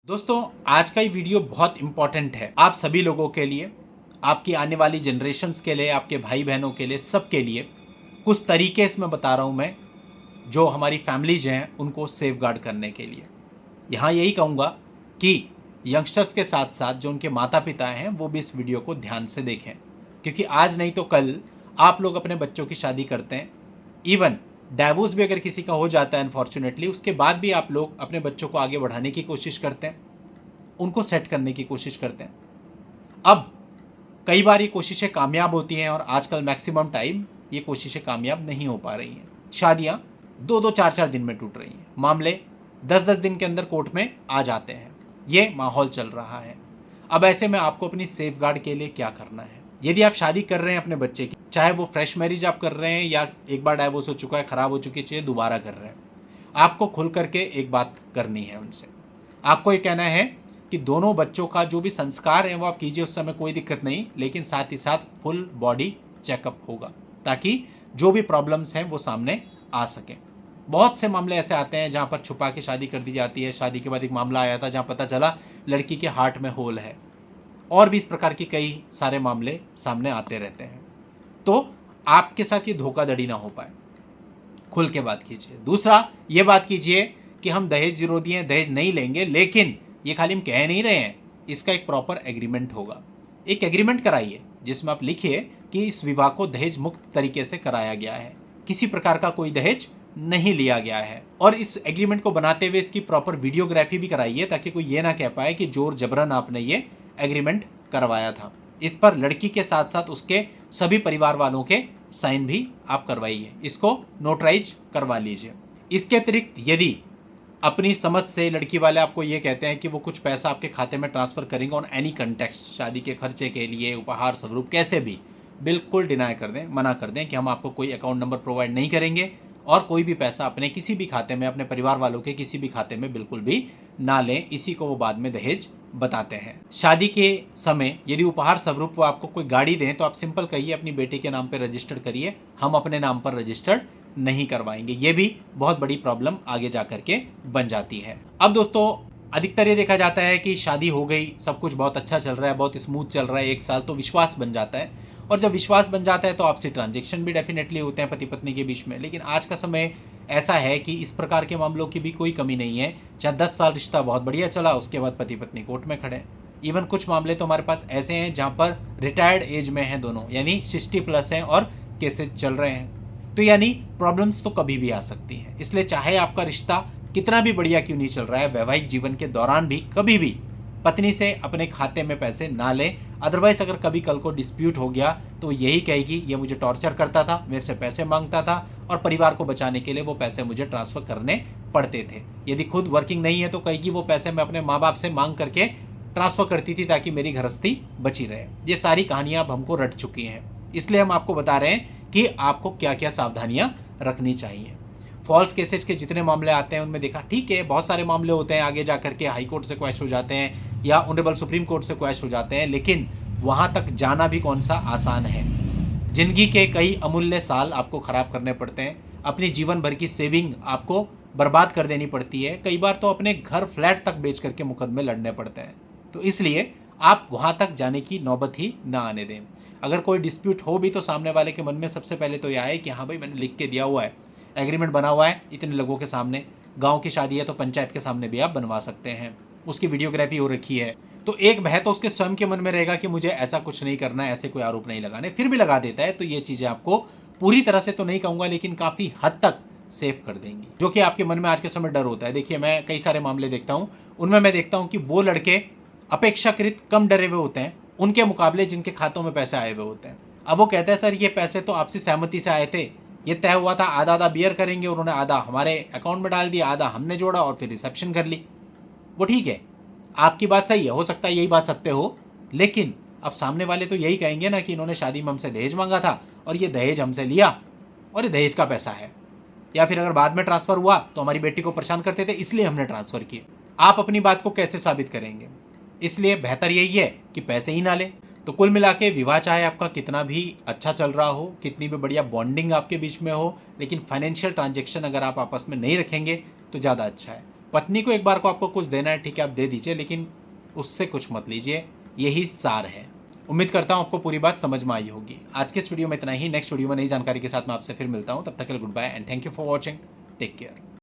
दोस्तों, आज का ये वीडियो बहुत इम्पोर्टेंट है आप सभी लोगों के लिए, आपकी आने वाली जनरेशन्स के लिए, आपके भाई बहनों के लिए, सबके लिए। कुछ तरीके इसमें बता रहा हूँ मैं, जो हमारी फैमिलीज हैं उनको सेफगार्ड करने के लिए। यहाँ यही कहूँगा कि यंगस्टर्स के साथ साथ जो उनके माता पिता हैं वो भी इस वीडियो को ध्यान से देखें, क्योंकि आज नहीं तो कल आप लोग अपने बच्चों की शादी करते हैं। इवन डाइवोर्स भी अगर किसी का हो जाता है अनफॉर्चुनेटली, उसके बाद भी आप लोग अपने बच्चों को आगे बढ़ाने की कोशिश करते हैं, उनको सेट करने की कोशिश करते हैं। अब कई बार ये कोशिशें कामयाब होती हैं और आजकल मैक्सिमम टाइम ये कोशिशें कामयाब नहीं हो पा रही हैं। शादियां 2-2 4-4 दिन में टूट रही हैं, मामले 10-10 दिन के अंदर कोर्ट में आ जाते हैं। ये माहौल चल रहा है। अब ऐसे में आपको अपनी सेफगार्ड के लिए क्या करना है? यदि आप शादी कर रहे हैं अपने बच्चे की, चाहे वो फ्रेश मैरिज आप कर रहे हैं या एक बार डाइवोर्स हो चुका है, खराब हो चुकी चीज़ें दोबारा कर रहे हैं, आपको खुल करके एक बात करनी है उनसे। आपको ये कहना है कि दोनों बच्चों का जो भी संस्कार है वो आप कीजिए, उस समय कोई दिक्कत नहीं, लेकिन साथ ही साथ फुल बॉडी चेकअप होगा ताकि जो भी प्रॉब्लम्स हैं वो सामने आ सकें। बहुत से मामले ऐसे आते हैं जहाँ पर छुपा के शादी कर दी जाती है। शादी के बाद एक मामला आया था जहाँ पता चला लड़की के हार्ट में होल है, और भी इस प्रकार की कई सारे मामले सामने आते रहते हैं। तो आपके साथ ये धोखाधड़ी ना हो पाए, खुल के बात कीजिए। दूसरा, ये बात कीजिए कि हम दहेज विरोधी हैं, दहेज नहीं लेंगे, लेकिन ये खाली हम कह नहीं रहे हैं, इसका एक प्रॉपर एग्रीमेंट होगा। एक एग्रीमेंट कराइए जिसमें आप लिखिए कि इस विवाह को दहेज मुक्त तरीके से कराया गया है, किसी प्रकार का कोई दहेज नहीं लिया गया है। और इस एग्रीमेंट को बनाते हुए इसकी प्रॉपर वीडियोग्राफी भी कराइए ताकि कोई ये ना कह पाए कि जोर जबरन आपने ये एग्रीमेंट करवाया था। इस पर लड़की के साथ साथ उसके सभी परिवार वालों के साइन भी आप करवाइए, इसको नोटराइज करवा लीजिए। इसके अतिरिक्त यदि अपनी समझ से लड़की वाले आपको ये कहते हैं कि वो कुछ पैसा आपके खाते में ट्रांसफ़र करेंगे ऑन एनी कंटेक्स्ट, शादी के खर्चे के लिए, उपहार स्वरूप, कैसे भी, बिल्कुल डिनाई कर दें, मना कर दें कि हम आपको कोई अकाउंट नंबर प्रोवाइड नहीं करेंगे और कोई भी पैसा अपने किसी भी खाते में, अपने परिवार वालों के किसी भी खाते में बिल्कुल भी ना लें। इसी को वो बाद में दहेज बताते हैं। शादी के समय यदि उपहार स्वरूप वो आपको कोई गाड़ी दें तो आप सिंपल कहिए अपनी बेटी के नाम पर रजिस्टर्ड करिए, हम अपने नाम पर रजिस्टर्ड नहीं करवाएंगे। ये भी बहुत बड़ी प्रॉब्लम आगे जा करके बन जाती है। अब दोस्तों, अधिकतर ये देखा जाता है कि शादी हो गई, सब कुछ बहुत अच्छा चल रहा है, बहुत स्मूथ चल रहा है, 1 साल तो विश्वास बन जाता है, और जब विश्वास बन जाता है तो आपसे ट्रांजैक्शन भी डेफिनेटली होते हैं पति पत्नी के बीच में। लेकिन आज का समय ऐसा है कि इस प्रकार के मामलों की भी कोई कमी नहीं है। चाहे 10 साल रिश्ता बहुत बढ़िया चला, उसके बाद पति पत्नी कोर्ट में खड़े। इवन कुछ मामले तो हमारे पास ऐसे हैं जहाँ पर रिटायर्ड एज में हैं दोनों, यानी 60+ हैं और केसेस चल रहे हैं। तो यानी प्रॉब्लम्स तो कभी भी आ सकती हैं। इसलिए चाहे आपका रिश्ता कितना भी बढ़िया क्यों नहीं चल रहा है, वैवाहिक जीवन के दौरान भी कभी भी पत्नी से अपने खाते में पैसे ना लें। अदरवाइज अगर कभी कल को डिस्प्यूट हो गया तो यही कहेगी ये मुझे टॉर्चर करता था, मेरे से पैसे मांगता था, और परिवार को बचाने के लिए वो पैसे मुझे ट्रांसफ़र करने पड़ते थे। यदि खुद वर्किंग नहीं है तो कहेगी वो पैसे मैं अपने माँ बाप से मांग करके ट्रांसफ़र करती थी ताकि मेरी गृहस्थी बची रहे। ये सारी कहानियाँ अब हमको रट चुकी हैं। इसलिए हम आपको बता रहे हैं कि आपको क्या क्या सावधानियां रखनी चाहिए। फॉल्स केसेज के जितने मामले आते हैं उनमें देखा, ठीक है, बहुत सारे मामले होते हैं, आगे जा करके हाई कोर्ट से क्वैश हो जाते हैं या ऑनरेबल सुप्रीम कोर्ट से क्वैश हो जाते हैं, लेकिन वहां तक जाना भी कौन सा आसान है। जिंदगी के कई अमूल्य साल आपको ख़राब करने पड़ते हैं, अपनी जीवन भर की सेविंग आपको बर्बाद कर देनी पड़ती है, कई बार तो अपने घर फ्लैट तक बेच करके मुकदमे लड़ने पड़ते हैं। तो इसलिए आप वहाँ तक जाने की नौबत ही ना आने दें। अगर कोई डिस्प्यूट हो भी तो सामने वाले के मन में सबसे पहले तो यह आए कि हाँ भाई, मैंने लिख के दिया हुआ है, एग्रीमेंट बना हुआ है, इतने लोगों के सामने, गांव की शादी है तो पंचायत के सामने भी आप बनवा सकते हैं, उसकी वीडियोग्राफी हो रखी है। तो एक भय तो उसके स्वयं के मन में रहेगा कि मुझे ऐसा कुछ नहीं करना है, ऐसे कोई आरोप नहीं लगाने, फिर भी लगा देता है। तो ये चीज़ें आपको पूरी तरह से तो नहीं कहूँगा, लेकिन काफ़ी हद तक सेफ कर देंगी, जो कि आपके मन में आज के समय डर होता है। देखिए, मैं कई सारे मामले देखता हूँ, उनमें मैं देखता हूँ कि वो लड़के अपेक्षाकृत कम डरे हुए होते हैं उनके मुकाबले जिनके खातों में पैसे आए हुए होते हैं। अब वो कहते हैं सर ये पैसे तो आपसी सहमति से आए थे, ये तय हुआ था आधा आधा बियर करेंगे, उन्होंने आधा हमारे अकाउंट में डाल दिया, आधा हमने जोड़ा और फिर रिसेप्शन कर ली। वो ठीक है, आपकी बात सही है, हो सकता है यही बात सत्य हो, लेकिन अब सामने वाले तो यही कहेंगे ना कि इन्होंने शादी में हमसे दहेज मांगा था और ये दहेज हमसे लिया और ये दहेज का पैसा है। या फिर अगर बाद में ट्रांसफ़र हुआ तो हमारी बेटी को परेशान करते थे इसलिए हमने ट्रांसफ़र किए। आप अपनी बात को कैसे साबित करेंगे? इसलिए बेहतर यही है कि पैसे ही ना लें। तो कुल मिला के विवाह चाहे आपका कितना भी अच्छा चल रहा हो, कितनी भी बढ़िया बॉन्डिंग आपके बीच में हो, लेकिन फाइनेंशियल ट्रांजैक्शन अगर आप आपस में नहीं रखेंगे तो ज़्यादा अच्छा है। पत्नी को एक बार को आपको कुछ देना है, ठीक है, आप दे दीजिए, लेकिन उससे कुछ मत लीजिए। यही सार है। उम्मीद करता हूँ आपको पूरी बात समझ में आई होगी। आज के इस वीडियो में इतना ही। नेक्स्ट वीडियो में नई जानकारी के साथ मैं आपसे फिर मिलता हूँ। तब तक के लिए good bye and thank you for watching. Take care.